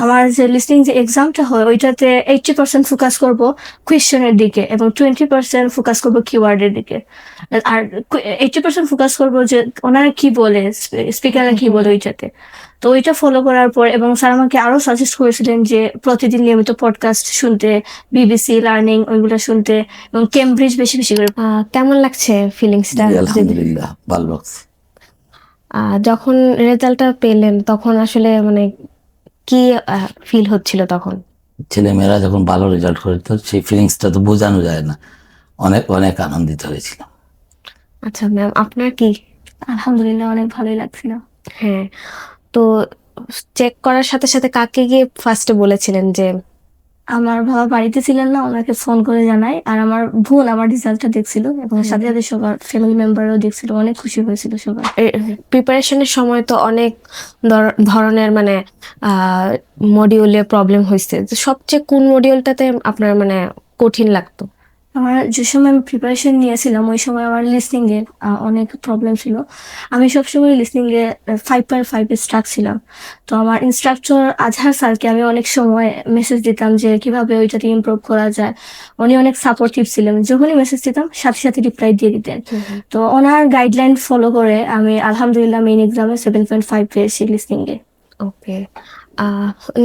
আমার যে লিসনিং যে এক্সামটা হয় ওইটাতে 80% ফোকাস করব কোয়েশ্চেনের দিকে এবং 20% ফোকাস করব কিওয়ার্ডের দিকে। আর 80% ফোকাস করব যে ওনারা কি বলে, স্পিকাররা কি বলে ওইটাতে। তো ওইটা ফলো করার পর এবং স্যার আমাকে আরো সাজেস্ট করেছিলেন যে প্রতিদিন নিয়মিত পডকাস্ট শুনতে, বিবিসি লার্নিং ওইগুলো শুনতে এবং কেমব্রিজ বেশি বেশি করে। কেমন লাগছে ফিলিংসটা? আলহামদুলিল্লাহ ভালো লাগছে। যখন রেজাল্টটা পেলেন তখন আসলে মানে কি ফিল হচ্ছিল তখন? ছেলেমেয়েরা যখন ভালো রেজাল্ট করে তো সেই ফিলিংসটা তো বোঝানো যায় না, অনেক অনেক আনন্দিত হয়েছিল। আচ্ছা ম্যাম, আপনার কি? আলহামদুলিল্লাহ অনেক ভালোই লাগছিল। হ্যাঁ, তো চেক করার সাথে সাথে কাকে গিয়ে ফার্স্টে বলেছিলেন যে? আমার বাবা বাড়িতে ছিলেন না, ওনাকে ফোন করে জানাই। আর আমার বোন আমার রেজাল্টটা দেখছিল এবং সাথে সাথে সবার ফ্যামিলি মেম্বারও দেখছিল, অনেক খুশি হয়েছিল সবাই। প্রিপারেশনের সময় তো অনেক ধরনের মানে মডিউলে প্রবলেম হয়েছে, সবচেয়ে কোন মডিউলটাতে আপনার মানে কঠিন লাগতো? আমার যে সময় আমি প্রিপারেশন নিয়েছিলাম ওই সময় আমার লিসনিং এর অনেক প্রবলেম ছিল। আমি সবসময় লিসনিং এ 5.5 স্ট্রাক ছিলাম। তো আমার ইনস্ট্রাক্টর আজহার স্যারকে আমি অনেক সময় মেসেজ দিতাম যে কিভাবে ওইটাতে ইমপ্রুভ করা যায়। উনি অনেক সাপোর্টিভ ছিলেন, যখনই মেসেজ দিতাম সাথে সাথে রিপ্লাই দিয়ে দিতেন। তো ওনার গাইডলাইন ফলো করে আমি আলহামদুলিল্লাহ মেইন এক্সামে 7.5 পেয়েছি লিসনিং এ। ওকে,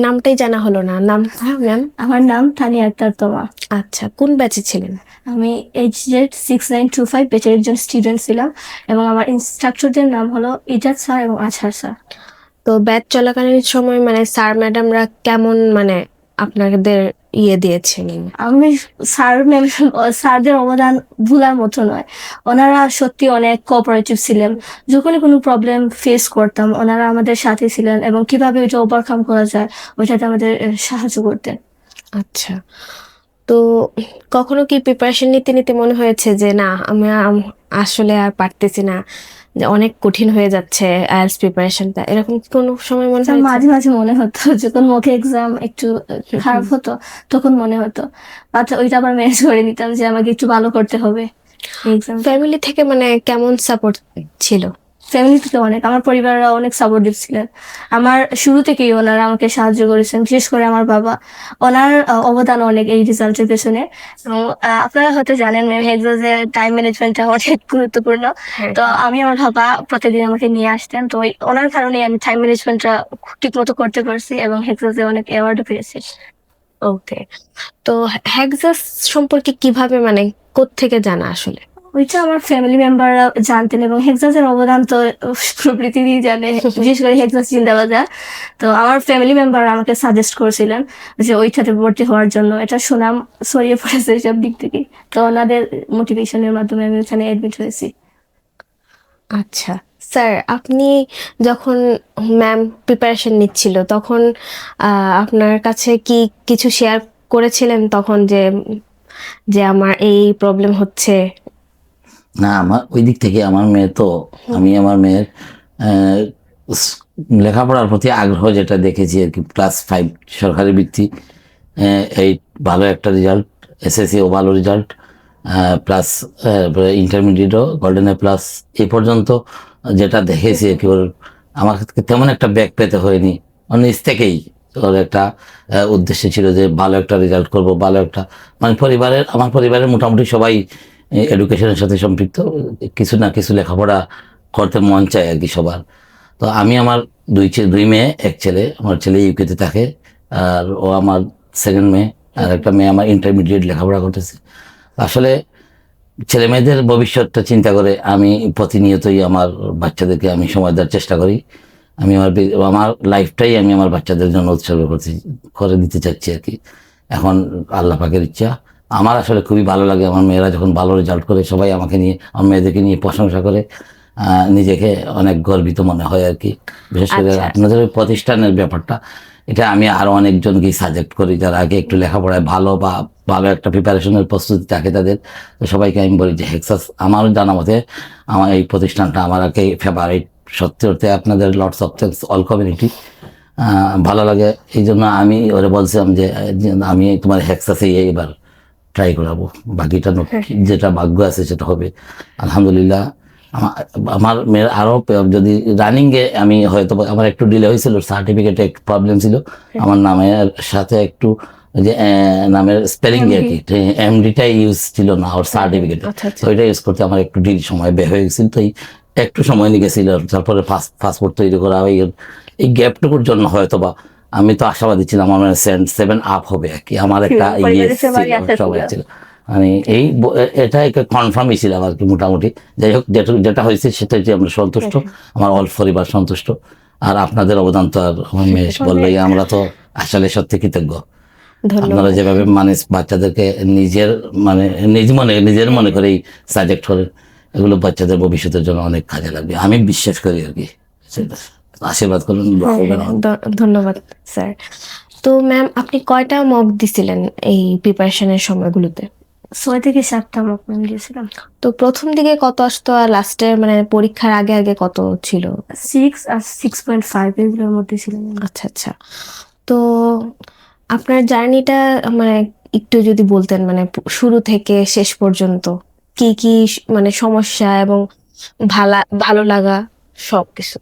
নামটাই জানা হলো না, নামটা ম্যাম? আমার নাম তানিয়া আক্তার তোমা। আচ্ছা, কোন ব্যাচে ছিলেন? আমি HZ 6925 ব্যাচের একজন স্টুডেন্ট ছিলাম এবং আমার ইনস্ট্রাক্টরদের নাম হলো ইজাদ স্যার এবং আজহার স্যার। তো ব্যাচ চলাকালীন সময় মানে স্যার ম্যাডামরা কেমন মানে আপনাদের দিয়েছেন? আমি স্যারদের অবদান ভুলার মতো নয়। ওনারা সত্যি অনেক কোঅপারেটিভ ছিলেন। যখনই কোনো প্রবলেম ফেস করতাম ওনারা আমাদের সাথে ছিলেন এবং কিভাবে ওইটা ওভারকাম করা যায় ওইটাতে আমাদের সাহায্য করতেন। আচ্ছা, তো কখনো কি প্রিপারেশন নিতে নিতে মনে হয়েছে যে না আমি আসলে আর পারতেছি না, যে অনেক কঠিন হয়ে যাচ্ছে আইএলটিএস প্রিপারেশনটা, এরকম কি কোনো সময় মনে হয়েছে? মাঝে মাঝে মনে হতো যখন মুখে এক্সাম একটু খারাপ হতো তখন মনে হতো, বাট ওইটা আবার ম্যানেজ করে নিতাম যে আমাকে একটু ভালো করতে হবে এক্সাম। ফ্যামিলি থেকে মানে কেমন সাপোর্ট ছিল? ফ্যামিলি থেকে অনেক, আমার পরিবাররা অনেক সাপোর্টিভ ছিলেন। আমার শুরু থেকেই ওনারা আমাকে সাহায্য করেছেন, বিশেষ করে আমার বাবা। ওনার অবদান অনেক এই রেজাল্টের পেছনে। এবং আপনারা হয়তো জানেন ম্যাম হেক্সাসে টাইম ম্যানেজমেন্টটা অনেক গুরুত্বপূর্ণ। তো আমি আমার বাবা প্রতিদিন আমাকে নিয়ে আসতেন, তো ওনার কারণে আমি টাইম ম্যানেজমেন্টটা ঠিক মতো করতে পারছি এবং হেক্সাসে অনেক অ্যাওয়ার্ডও পেয়েছি। ওকে, তো হেক্সাস সম্পর্কে কিভাবে মানে কোত্থেকে জানা আসলে? ওইটা আমার ফ্যামিলি মেম্বাররা জানতেন এবং হেক্সাসের অবদান তো পৃথিবী জানে, বিশেষ করে হেক্সাস জিন্দাবাদ। তো আমার ফ্যামিলি মেম্বার আমাকে সাজেস্ট করেছিলেন যে ওইটাতে ভর্তি হওয়ার জন্য। এটা সুনাম ছড়িয়ে পড়েছে সব দিক থেকে। তো ওনাদের মোটিভেশনের মাধ্যমে আমি ওখানে অ্যাডমিট হয়েছি। আচ্ছা স্যার, আপনি যখন ম্যাম প্রিপারেশন নিচ্ছিল তখন আপনার কাছে কি কিছু শেয়ার করেছিলেন তখন যে যে আমার এই প্রবলেম হচ্ছে? না, আমার ওই দিক থেকে আমার মেয়ে তো, আমি আমার মেয়ের লেখাপড়ার প্রতি আগ্রহ যেটা দেখেছি আর কি, ক্লাস 5 সরকারি বৃত্তি, এই ভালো একটা রেজাল্ট, SSCও ভালো রেজাল্ট, প্লাস ইন্টারমিডিয়েটও গোল্ডেন A+, এই পর্যন্ত যেটা দেখেছি আর কি, ওর আমার তেমন একটা ব্যাক পেতে হয়নি। নিজ থেকেই ওর একটা উদ্দেশ্য ছিল যে ভালো একটা রেজাল্ট করব, ভালো একটা মানে আমার পরিবারের মোটামুটি সবাই এডুকেশনের সাথে সম্পৃক্ত, কিছু না কিছু লেখাপড়া করতে মন চায় আর কি সবার। তো আমি আমার দুই মেয়ে এক ছেলে, আমার ছেলে ইউকেতে থাকে আর ও আমার সেকেন্ড মেয়ে, আর একটা মেয়ে আমার ইন্টারমিডিয়েট লেখাপড়া করতেছে। আসলে ছেলে মেয়েদের ভবিষ্যৎটা চিন্তা করে আমি প্রতিনিয়তই আমার বাচ্চাদেরকে আমি সময় দেওয়ার চেষ্টা করি। আমি আমার লাইফটাই আমি আমার বাচ্চাদের জন্য উৎসর্গ করে দিতে চাচ্ছি আর কি। এখন আল্লাহ পাকের ইচ্ছা, আমার আসলে খুবই ভালো লাগে আমার মেয়েরা যখন ভালো রেজাল্ট করে, সবাই আমাকে নিয়ে, আমার মেয়েদেরকে নিয়ে প্রশংসা করে, নিজেকে অনেক গর্বিত মনে হয় আর কি। বিশেষ করে আপনাদের ওই প্রতিষ্ঠানের ব্যাপারটা, এটা আমি আরো অনেকজনকে সাজেক্ট করি যারা আগে একটু লেখাপড়ায় ভালো বা ভালো একটা প্রিপারেশনের প্রস্তুতি থাকে তাদের, সবাইকে আমি বলি যে হেক্সাস আমারও জানা মতে আমার এই প্রতিষ্ঠানটা আমার আগে ফেভারিট। সত্যি অর্থে আপনাদের lots of thanks all community, ভালো লাগে। এই জন্য আমি ওরে বলছিলাম যে আমি তোমার হেক্সাসে এবার ট্রাই করাবো, বাকিটা যেটা ভাগ্য আছে সেটা হবে। আলহামদুলিল্লাহ আমার মেয়ের আরো যদি রানিং এ আমি হয়তো আমার একটু ডিলে হয়েছিল, সার্টিফিকেটে একটু প্রবলেম ছিল, আমার নামের সাথে একটু যে নামের স্পেলিং এ আর কি এমডিটা ইউজ ছিল না ওর সার্টিফিকেটে, আচ্ছা, আচ্ছা। তো ওইটা ইউজ করতে আমার একটু ডিল সময় বের হয়ে গেছিল, তো একটু সময় লেগেছিল। তারপরে পাসপোর্ট তৈরি করা, এই গ্যাপটুকুর জন্য হয়তো বা আমি তো আশাবাদী ছিলাম আমার 7 আপ হবে আর কি, আমার একটা ইয়ে পরিবারের সবারই আশা সবাই ছিল। ছিল। মানে এটা একটা কনফার্মই ছিল আর কি মোটামুটি। যাই হোক, যেটা হয়েছে সেটাই যে আমরা সন্তুষ্ট, আমার অল পরিবার সন্তুষ্ট। আর আপনাদের অবদান তো আর আমার মেয়ে বললোই, আমরা তো আসলে সত্যি কৃতজ্ঞ। ধন্যবাদ। আপনারা যেভাবে মানে বাচ্চাদেরকে নিজের মনে করে এই সাবজেক্ট করেন, এগুলো বাচ্চাদের ভবিষ্যতের জন্য অনেক কাজে লাগবে, আমি বিশ্বাস করি আর কি। সেটা আশীর্বাদ করুন, দোয়া করবেন আমার। ধন্যবাদ স্যার। তো ম্যাম, আপনি কয়টা মক দিছিলেন এই প্রিপারেশনের সময়গুলোতে? 6 থেকে 7টা মক দিয়েছিলাম। তো প্রথম দিকে কত আসতো আর লাস্টের মানে পরীক্ষার আগে আগে কত ছিল? 6 আর 6.5 এগুলোর মধ্যে ছিল। আচ্ছা আচ্ছা। তো আপনার জার্নিটা মানে একটু যদি বলতেন, মানে শুরু থেকে শেষ পর্যন্ত কি কি মানে সমস্যা এবং ভালো লাগা সবকিছু।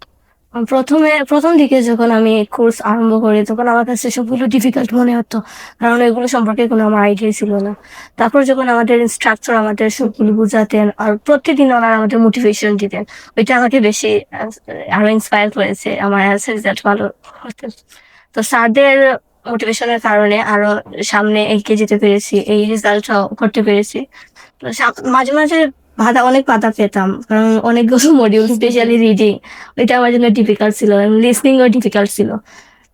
প্রথম দিকে যখন আমি কোর্স আরম্ভ করি তখন আমার কাছে সবগুলো ডিফিকাল্ট মনে হতো, কারণ এগুলো সম্পর্কে কোনো আমার আইডিয়া ছিল না। তারপর যখন আমাদের ইনস্ট্রাকচার আমাদের সবগুলো বুঝাতেন আর প্রতিদিন ওনারা আমাদের মোটিভেশন দিতেন, ওইটা আমাকে বেশি আরো ইন্সপায়ার করেছে আমার রেজাল্ট ভালো হতে। তো স্যারদের মোটিভেশনের কারণে আরো সামনে এগিয়ে যেতে পেরেছি, এই রেজাল্টটাও করতে পেরেছি। তো মাঝে মাঝে অনেক বাধা পেতাম, কারণ অনেকগুলো মডিউল স্পেশালি রিডিং, ওইটা আমার জন্য ডিফিকাল্ট ছিল, লিসনিংও ডিফিকাল্ট ছিল।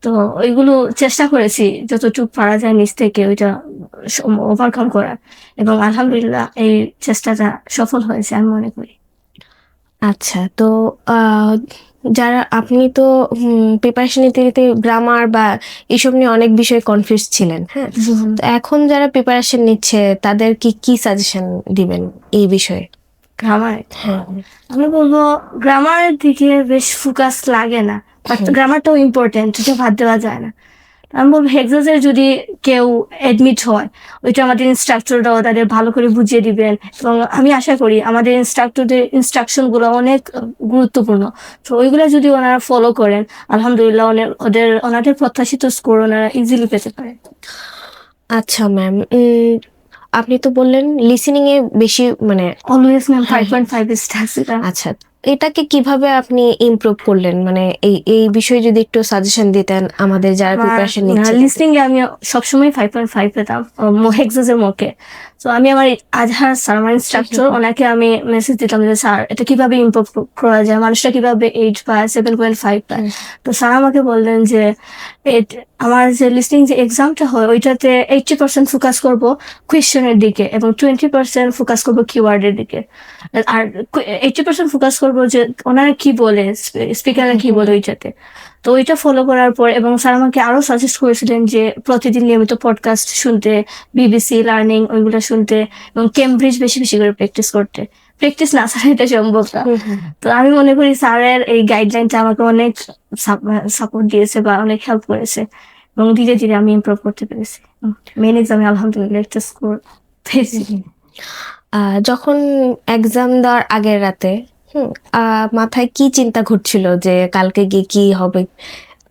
তো ওইগুলো চেষ্টা করেছি যতটুকু পারা যায় নিজ থেকে ওইটা ওভারকাম করার, এবং আলহামদুলিল্লাহ এই চেষ্টাটা সফল হয়েছে আমি মনে করি। আচ্ছা, তো যারা আপনি তো প্রিপারেশন নিতে নিতে গ্রামার বা এইসব নিয়ে অনেক বিষয়ে কনফিউজ ছিলেন, হ্যাঁ? তো এখন যারা প্রিপারেশন নিচ্ছে তাদের কি সাজেশন দিবেন এই বিষয়ে? গ্রামার হ্যাঁ। আমি বলবো গ্রামারের দিকে বেশ ফোকাস লাগে না, বাট গ্রামারটাও ইম্পর্টেন্ট, এটা বাদ দেওয়া যায় না। আমি বলবো হেক্সাসের যদি কেউ অ্যাডমিট হয়, ওইটা আমাদের ইনস্ট্রাক্টররাও তাদের ভালো করে বুঝিয়ে দিবেন, এবং আমি আশা করি আমাদের ইনস্ট্রাক্টরদের ইনস্ট্রাকশন গুলো অনেক গুরুত্বপূর্ণ। তো ওইগুলো যদি ওনারা ফলো করেন, আলহামদুলিল্লাহ ওনাদের প্রত্যাশিত স্কোর ওনারা ইজিলি পেতে পারে। আচ্ছা ম্যাম, আপনি তো বললেন লিসেনিং এ বেশি মানে অলওয়েজ ম্যাম 5.5 স্টার ছিল। আচ্ছা, এটাকে কিভাবে আপনি ইমপ্রুভ করলেন? মানে এই বিষয়ে যদি একটু সাজেশন দিতেন আমাদের যারা প্রিপারেশন নিচ্ছে। লিসনিং এ আমি সবসময় 5.5 পেতাম হেক্সাসের মকে। তো আমি আমার আজহার স্যার, আমার ইনস্ট্রাক্টর, ওনাকে আমি মেসেজ দিতাম যে স্যার এটা কিভাবে ইমপ্রুভ করা যায়, মানুষটা কিভাবে 8 পায় 7.5 পায়। তো স্যার আমাকে বললেন যে আমার যে লিসনিং যে এক্সামটা হয় ওইটাতে 80% ফোকাস করবো কোয়েশ্চেনের দিকে এবং 20% ফোকাস করবো কিওয়ার্ডের দিকে, আর 80% ফোকাস করবো যে ওনারা কি বলে, স্পিকাররা কি বলে ওইটাতে। তো ওইটা ফলো করার পর, এবং স্যার আমাকে আরো সাজেস্ট করেছিলেন যে প্রতিদিন নিয়মিত পডকাস্ট শুনতে, বিবিসি লার্নিং ওইগুলো শুনতে, এবং কেমব্রিজ বেশি বেশি করে প্র্যাকটিস করতে। প্র্যাকটিস না ছাড়া এটা সম্ভব না। তো আমি মনে করি স্যারের এই গাইডলাইনটা আমাকে অনেক সাপোর্ট দিয়েছে বা অনেক হেল্প করেছে, এবং ধীরে ধীরে আমি ইমপ্রুভ করতে পেরেছি। মেন এক্সামে আলহামদুলিল্লাহ একটা স্কোর পেয়েছি। যখন এক্সাম দেওয়ার আগের রাতে মাথায় কি চিন্তা ঘুরছিল যে কালকে গিয়ে কি হবে,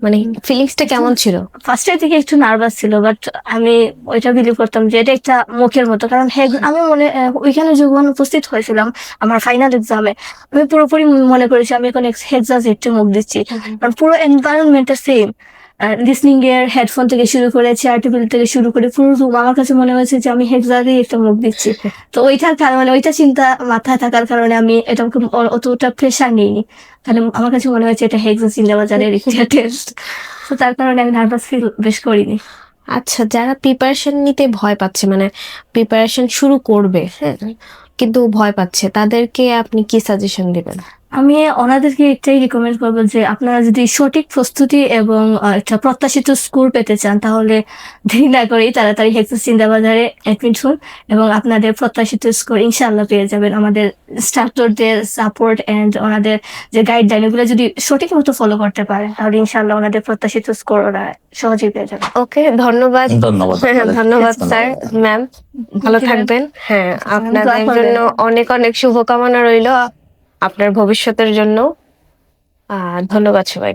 মানে ফিলিংসটা কেমন ছিল? ফার্স্টের দিকে একটু নার্ভাস ছিল, বাট আমি ওইটা বিলিভ করতাম যে এটা একটা মুখের মতো, কারণ আমি ওইখানে যখন উপস্থিত হয়েছিলাম আমার ফাইনাল এক্সামে, আমি পুরোপুরি মনে করেছি আমি এখন হেক্সাস একটু মুখ দিচ্ছি, কারণ পুরো এনভায়রনমেন্টটা সেম, লিসনিং এর হেডফোন থেকে শুরু করে চেয়ার টেবিল থেকে শুরু করে পুরো রুম আমার কাছে মনে হয়েছে যে আমি হেক্সাসেই একটা মুখ দিচ্ছি। তো ওইটার কারণে, ওইটা চিন্তা মাথায় থাকার কারণে আমি এটাকে অতটা প্রেশার নিইনি, কারণ আমার কাছে মনে হয়েছে এটা হেক্সাস জিন্দাবাজারের একটা টেস্ট। তো তার কারণে আমি নার্ভাস ফিল বেশ করিনি। আচ্ছা, যারা প্রিপারেশন নিতে ভয় পাচ্ছে, মানে প্রিপারেশন শুরু করবে, হ্যাঁ, কিন্তু ভয় পাচ্ছে, তাদেরকে আপনি কি সাজেশন দিবেন? আমি ওনাদেরকে এটাই রিকমেন্ড করবো যে আপনারা যদি সঠিক প্রস্তুতি এবং একটা প্রত্যাশিত স্কোর পেতে চান, তাহলে দেরি না করেই তাড়াতাড়ি হেক্সাস জিন্দাবাজারে অ্যাডমিট হন, এবং আপনাদের প্রত্যাশিত স্কোর ইনশাআল্লাহ পেয়ে যাবেন। আমাদের ইনস্ট্রাক্টরদের সাপোর্ট এন্ড ওনাদের যে গাইডলাইন, ওগুলো যদি সঠিক মতো ফলো করতে পারে, তাহলে ইনশাআল্লাহ ওনাদের প্রত্যাশিত স্কোর ওরা সহজেই পেয়ে যাবে। ওকে, ধন্যবাদ। ধন্যবাদ স্যার, ম্যাম, ভালো থাকবেন। হ্যাঁ, আপনাদের জন্য অনেক অনেক শুভকামনা রইল। আপনার ভবিষ্যতের জন্য। ধন্যবাদ সবাই।